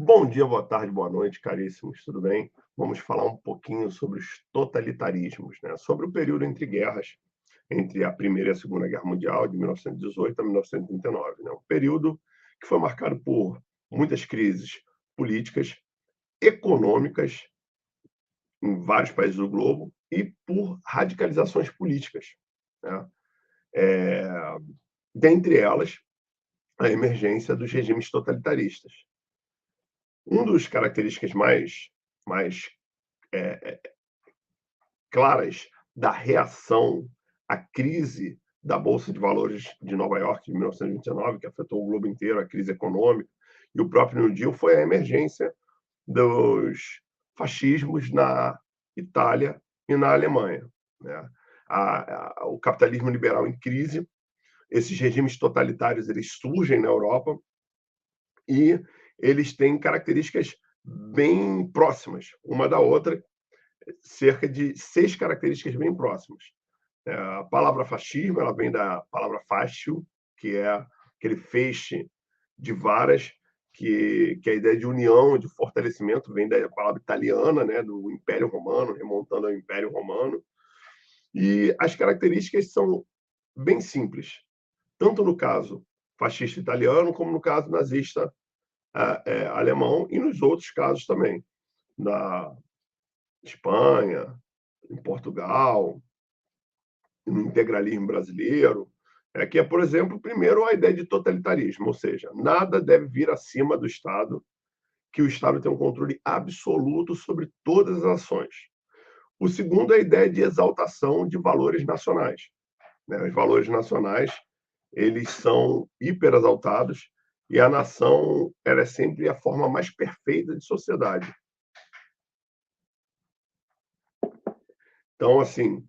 Bom dia, boa tarde, boa noite, caríssimos, tudo bem? Vamos falar um pouquinho sobre os totalitarismos, né? Sobre o período entre guerras, entre a Primeira e a Segunda Guerra Mundial, de 1918 a 1939, né? Um período que foi marcado por muitas crises políticas, econômicas em vários países do globo e por radicalizações políticas, né? É, Dentre elas, a emergência dos regimes totalitaristas. Um dos características mais claras da reação à crise da Bolsa de Valores de Nova York de 1929, que afetou o globo inteiro, a crise econômica, e o próprio New Deal foi a emergência dos fascismos na Itália e na Alemanha, né? O capitalismo liberal em crise, esses regimes totalitários eles surgem na Europa e eles têm características bem próximas uma da outra, cerca de 6 características bem próximas. A palavra fascismo ela vem da palavra fascio, que é aquele feixe de varas, que a ideia de união, de fortalecimento, vem da palavra italiana, né, do Império Romano, remontando ao Império Romano. E as características são bem simples, tanto no caso fascista italiano, como no caso nazista alemão, e nos outros casos também, na Espanha, em Portugal, no integralismo brasileiro, que é, por exemplo, primeiro a ideia de totalitarismo, ou seja, nada deve vir acima do Estado, que o Estado tem um controle absoluto sobre todas as ações. O segundo é a ideia de exaltação de valores nacionais, né? Os valores nacionais eles são hiperexaltados e a nação ela é sempre a forma mais perfeita de sociedade. Então, assim,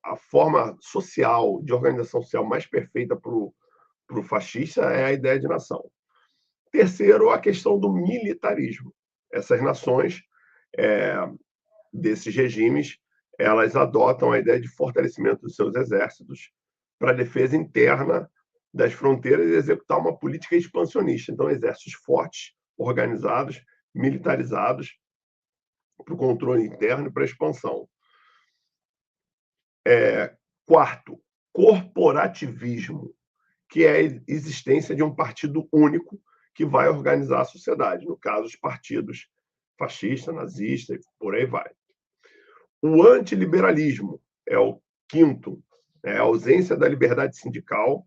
a forma social, de organização social mais perfeita para o fascista é a ideia de nação. Terceiro, a questão do militarismo. Essas nações, é, desses regimes, elas adotam a ideia de fortalecimento dos seus exércitos para a defesa interna das fronteiras e executar uma política expansionista. Então, exércitos fortes, organizados, militarizados, para o controle interno e para a expansão. Quarto, corporativismo, que é a existência de um partido único que vai organizar a sociedade, no caso, os partidos fascista, nazista, e por aí vai. O antiliberalismo é o quinto, é a ausência da liberdade sindical,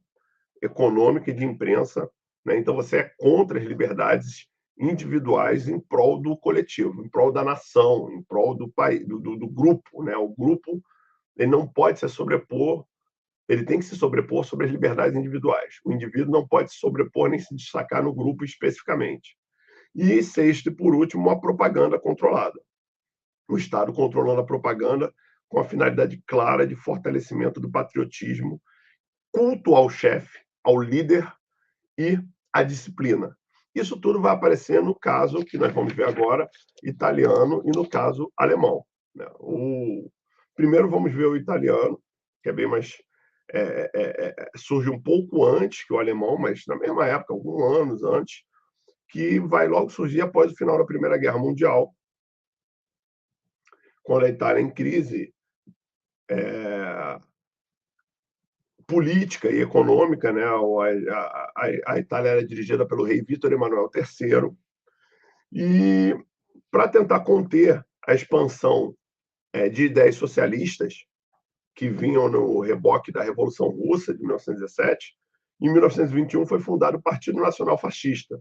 econômica e de imprensa, né? Então, você é contra as liberdades individuais em prol do coletivo, em prol da nação, em prol do país, do grupo, né? O grupo ele não pode se sobrepor, ele tem que se sobrepor sobre as liberdades individuais. O indivíduo não pode se sobrepor nem se destacar no grupo especificamente. E sexto e por último, uma propaganda controlada. O Estado controlando a propaganda com a finalidade clara de fortalecimento do patriotismo, culto ao chefe, ao líder e à disciplina. Isso tudo vai aparecer no caso que nós vamos ver agora, italiano, e no caso alemão, né? Primeiro vamos ver o italiano, que é bem mais surge um pouco antes que o alemão, mas na mesma época, alguns anos antes, que vai logo surgir após o final da Primeira Guerra Mundial, quando a Itália em crise política e econômica, né? A Itália era dirigida pelo rei Vítor Emanuel III, e para tentar conter a expansão de ideias socialistas que vinham no reboque da Revolução Russa de 1917, em 1921 foi fundado o Partido Nacional Fascista,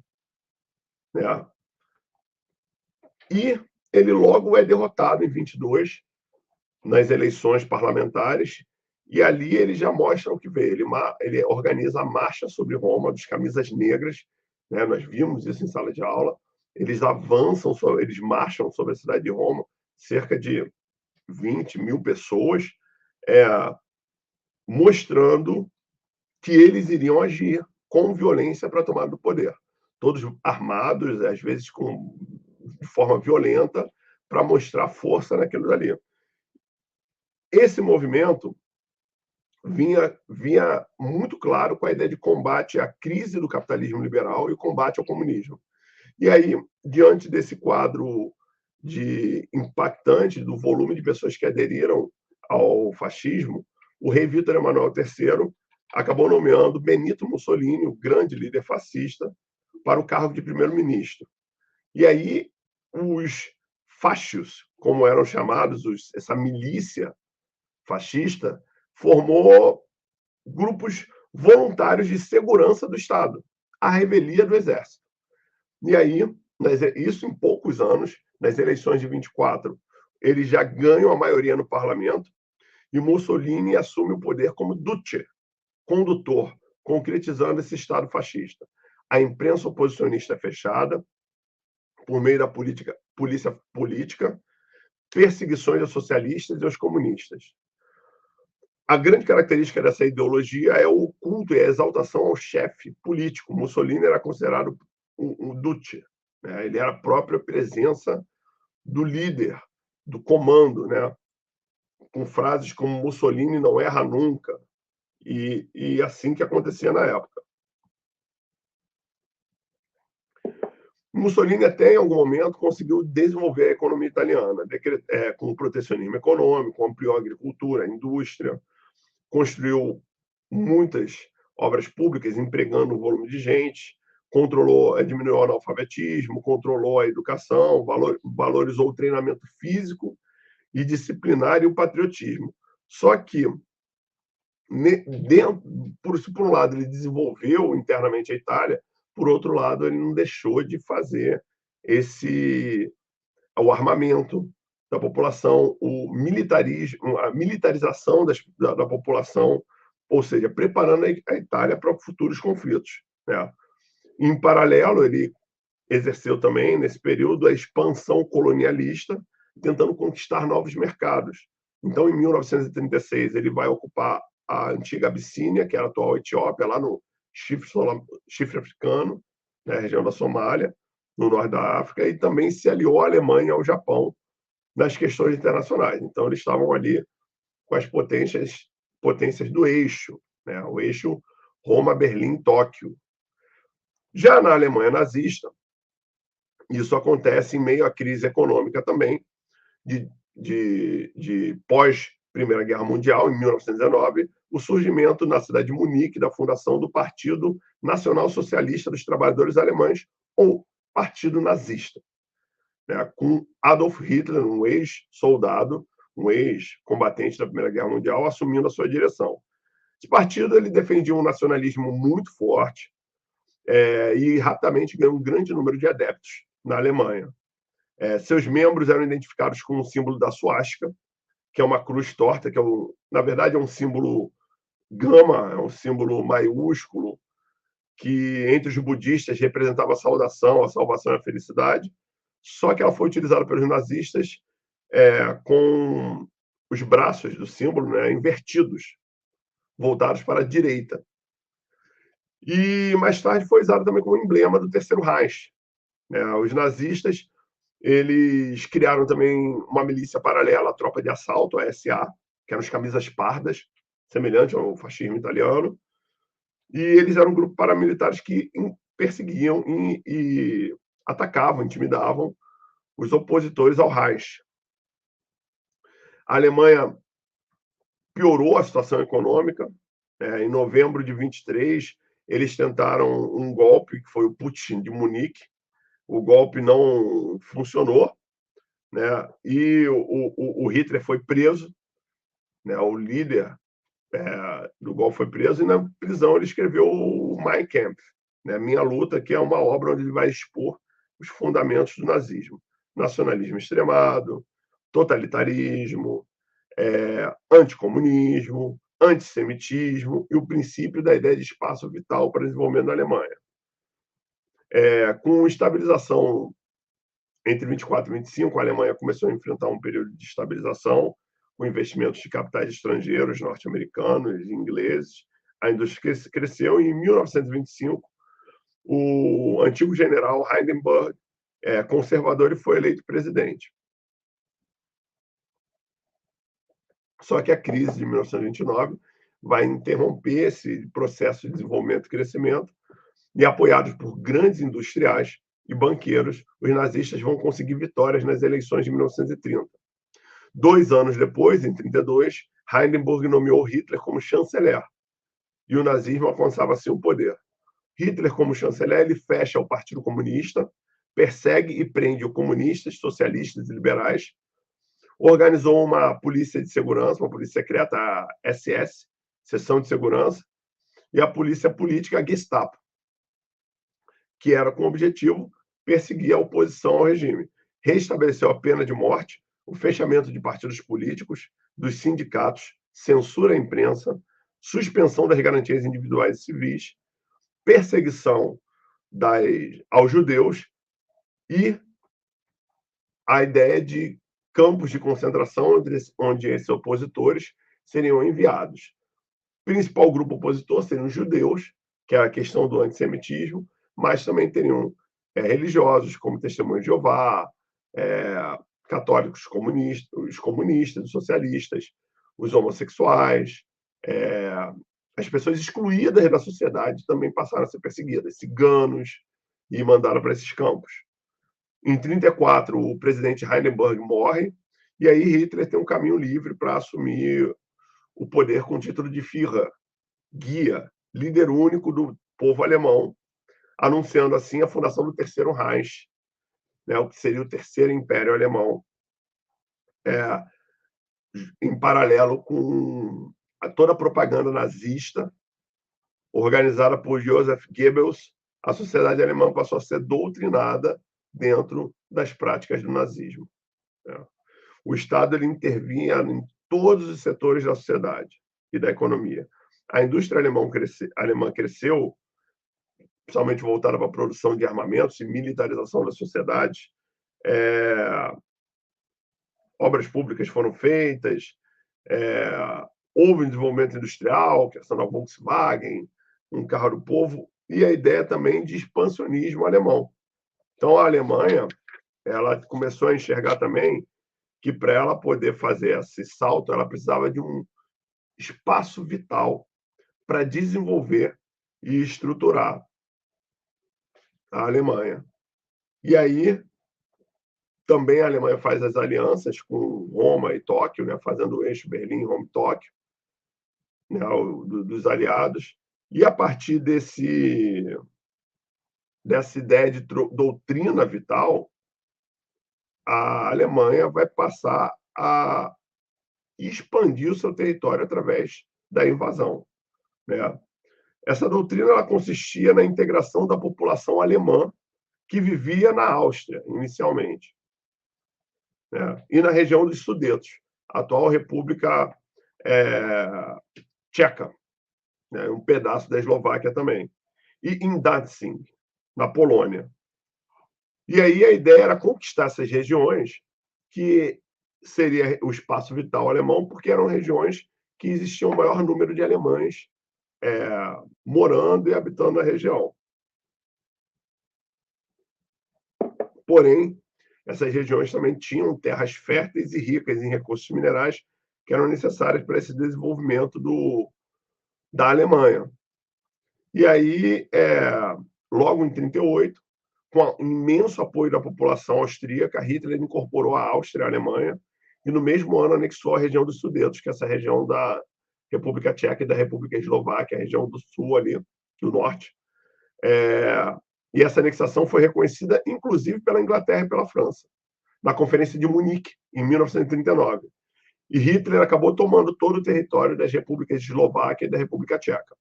né? E ele logo é derrotado em 22 nas eleições parlamentares, e ali ele já mostra o que vê. Ele organiza a marcha sobre Roma dos camisas negras, né? Nós vimos isso em sala de aula. Eles avançam, eles marcham sobre a cidade de Roma, cerca de 20 mil pessoas, é, mostrando que eles iriam agir com violência para a tomada do poder. Todos armados, às vezes de forma violenta, para mostrar força naquilo dali. Esse movimento vinha muito claro com a ideia de combate à crise do capitalismo liberal e o combate ao comunismo. E aí, diante desse quadro de impactante do volume de pessoas que aderiram ao fascismo, o rei Vítor Emanuel III acabou nomeando Benito Mussolini, o grande líder fascista, para o cargo de primeiro-ministro. E aí os fachos, como eram chamados, essa milícia fascista, formou grupos voluntários de segurança do Estado, a revelia do Exército. E aí, isso em poucos anos, nas eleições de 24, eles já ganham a maioria no parlamento e Mussolini assume o poder como Duce, condutor, concretizando esse Estado fascista. A imprensa oposicionista é fechada por meio da polícia política, perseguições aos socialistas e aos comunistas. A grande característica dessa ideologia é o culto e a exaltação ao chefe político. Mussolini era considerado um Duce, né? Ele era a própria presença do líder, do comando, né? Com frases como Mussolini não erra nunca, e assim que acontecia na época. Mussolini até em algum momento conseguiu desenvolver a economia italiana, com o protecionismo econômico, ampliou a agricultura, a indústria, construiu muitas obras públicas empregando um volume de gente, diminuiu o analfabetismo, controlou a educação, valorizou o treinamento físico e disciplinar e o patriotismo. Só que, por um lado, ele desenvolveu internamente a Itália, por outro lado, ele não deixou de fazer o armamento da população, o militarismo, a militarização da população, ou seja, preparando a Itália para futuros conflitos, né? Em paralelo, ele exerceu também, nesse período, a expansão colonialista, tentando conquistar novos mercados. Então, em 1936, ele vai ocupar a antiga Abissínia, que era a atual Etiópia, lá no chifre africano, na região da Somália, no norte da África, e também se aliou à Alemanha e ao Japão nas questões internacionais. Então, eles estavam ali com as potências do eixo, né? O eixo Roma, Berlim, Tóquio. Já na Alemanha nazista, isso acontece em meio à crise econômica também, de pós-Primeira Guerra Mundial, em 1919, o surgimento na cidade de Munique da fundação do Partido Nacional Socialista dos Trabalhadores Alemães, ou Partido Nazista, né, com Adolf Hitler, um ex-soldado, um ex-combatente da Primeira Guerra Mundial, assumindo a sua direção. Esse partido ele defendia um nacionalismo muito forte e rapidamente ganhou um grande número de adeptos na Alemanha. Seus membros eram identificados com o símbolo da suástica, que é uma cruz torta, que na verdade é um símbolo gama, é um símbolo maiúsculo, que entre os budistas representava a saudação, a salvação e a felicidade. Só que ela foi utilizada pelos nazistas com os braços do símbolo, né, invertidos, voltados para a direita. E mais tarde foi usado também como emblema do Terceiro Reich, né? Os nazistas eles criaram também uma milícia paralela, a Tropa de Assalto, a SA, que eram as camisas pardas, semelhante ao fascismo italiano. E eles eram um grupo paramilitares que perseguiam e atacavam, intimidavam os opositores ao Reich. A Alemanha piorou a situação econômica. Em novembro de 23, eles tentaram um golpe, que foi o Putin de Munique. O golpe não funcionou, né? E o Hitler foi preso, né? O líder do golpe foi preso, e na prisão ele escreveu o Mein Kampf, né? Minha Luta, que é uma obra onde ele vai expor os fundamentos do nazismo. Nacionalismo extremado, totalitarismo, anticomunismo, antissemitismo e o princípio da ideia de espaço vital para o desenvolvimento da Alemanha. Com estabilização entre 24 e 25, a Alemanha começou a enfrentar um período de estabilização, com investimentos de capitais estrangeiros, norte-americanos e ingleses. A indústria cresceu e, em 1925, o antigo general Hindenburg, conservador, foi eleito presidente. Só que a crise de 1929 vai interromper esse processo de desenvolvimento e crescimento, e apoiados por grandes industriais, e banqueiros, os nazistas vão conseguir vitórias nas eleições de 1930. 2 anos depois, em 1932, Hindenburg nomeou Hitler como chanceler, e o nazismo alcançava assim o poder. Hitler, como chanceler, ele fecha o Partido Comunista, persegue e prende comunistas, socialistas e liberais, organizou uma polícia de segurança, uma polícia secreta, a SS, Seção de Segurança, e a polícia política, a Gestapo, que era com o objetivo perseguir a oposição ao regime. Restabeleceu a pena de morte, o fechamento de partidos políticos, dos sindicatos, censura à imprensa, suspensão das garantias individuais e civis, perseguição aos judeus e a ideia de campos de concentração onde esses opositores seriam enviados. O principal grupo opositor seriam os judeus, que é a questão do antissemitismo, mas também teriam religiosos, como Testemunhas de Jeová, católicos comunistas, os comunistas, os socialistas, os homossexuais, as pessoas excluídas da sociedade também passaram a ser perseguidas, ciganos, e mandaram para esses campos. Em 1934, o presidente Hindenburg morre, e aí Hitler tem um caminho livre para assumir o poder com o título de Führer, guia, líder único do povo alemão, anunciando assim a fundação do Terceiro Reich, né, o que seria o Terceiro Império Alemão, em paralelo com toda a propaganda nazista organizada por Joseph Goebbels. A sociedade alemã passou a ser doutrinada dentro das práticas do nazismo. O Estado ele intervinha em todos os setores da sociedade e da economia. A indústria alemã cresceu, principalmente voltada para a produção de armamentos e militarização da sociedade. Obras públicas foram feitas, houve um desenvolvimento industrial, questão da Volkswagen, um carro do povo, e a ideia também de expansionismo alemão. Então, a Alemanha ela começou a enxergar também que, para ela poder fazer esse salto, ela precisava de um espaço vital para desenvolver e estruturar a Alemanha. E aí, também a Alemanha faz as alianças com Roma e Tóquio, né, fazendo o eixo Berlim, Roma e Tóquio, né, dos aliados. E a partir dessa ideia de doutrina vital, a Alemanha vai passar a expandir o seu território através da invasão, né? Essa doutrina ela consistia na integração da população alemã que vivia na Áustria, inicialmente, né? E na região dos Sudetos, a atual República Tcheca, né? Um pedaço da Eslováquia também, e em Danzig, na Polônia. E aí a ideia era conquistar essas regiões, que seria o espaço vital alemão, porque eram regiões que existiam o maior número de alemães morando e habitando a região. Porém, essas regiões também tinham terras férteis e ricas em recursos minerais que eram necessários para esse desenvolvimento da Alemanha. E aí, logo em 1938, com o imenso apoio da população austríaca, Hitler incorporou a Áustria à Alemanha e, no mesmo ano, anexou a região dos Sudetos, que é essa região da República Tcheca e da República Eslováquia, a região do sul ali, do norte. E essa anexação foi reconhecida, inclusive, pela Inglaterra e pela França, na Conferência de Munique, em 1939. E Hitler acabou tomando todo o território das repúblicas de Eslováquia e da República Tcheca.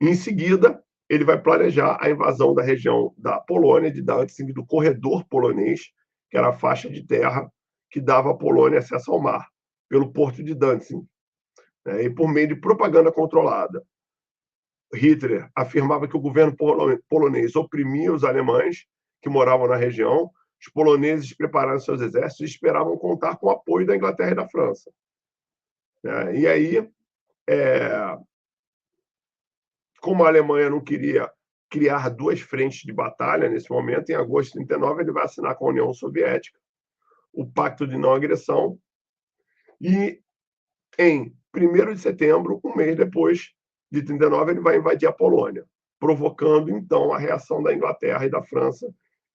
Em seguida, ele vai planejar a invasão da região da Polônia, de Danzig, do corredor polonês, que era a faixa de terra que dava à Polônia acesso ao mar, pelo porto de Danzig, né? E por meio de propaganda controlada. Hitler afirmava que o governo polonês oprimia os alemães que moravam na região, os poloneses prepararam seus exércitos e esperavam contar com o apoio da Inglaterra e da França. E aí, como a Alemanha não queria criar duas frentes de batalha nesse momento, em agosto de 1939, ele vai assinar com a União Soviética o Pacto de Não Agressão, e em 1º de setembro, um mês depois de 1939, ele vai invadir a Polônia, provocando, então, a reação da Inglaterra e da França,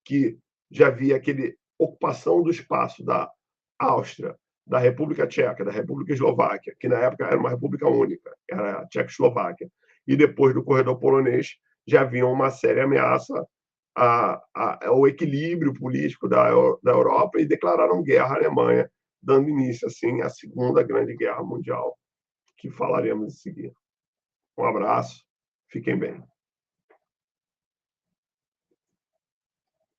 que já havia aquele ocupação do espaço da Áustria, da República Tcheca, da República Eslováquia, que na época era uma república única, era a Tchecoslováquia, e depois do corredor polonês já havia uma séria ameaça ao equilíbrio político da Europa e declararam guerra à Alemanha, dando início, assim, à Segunda Grande Guerra Mundial, que falaremos em seguida. Um abraço, fiquem bem.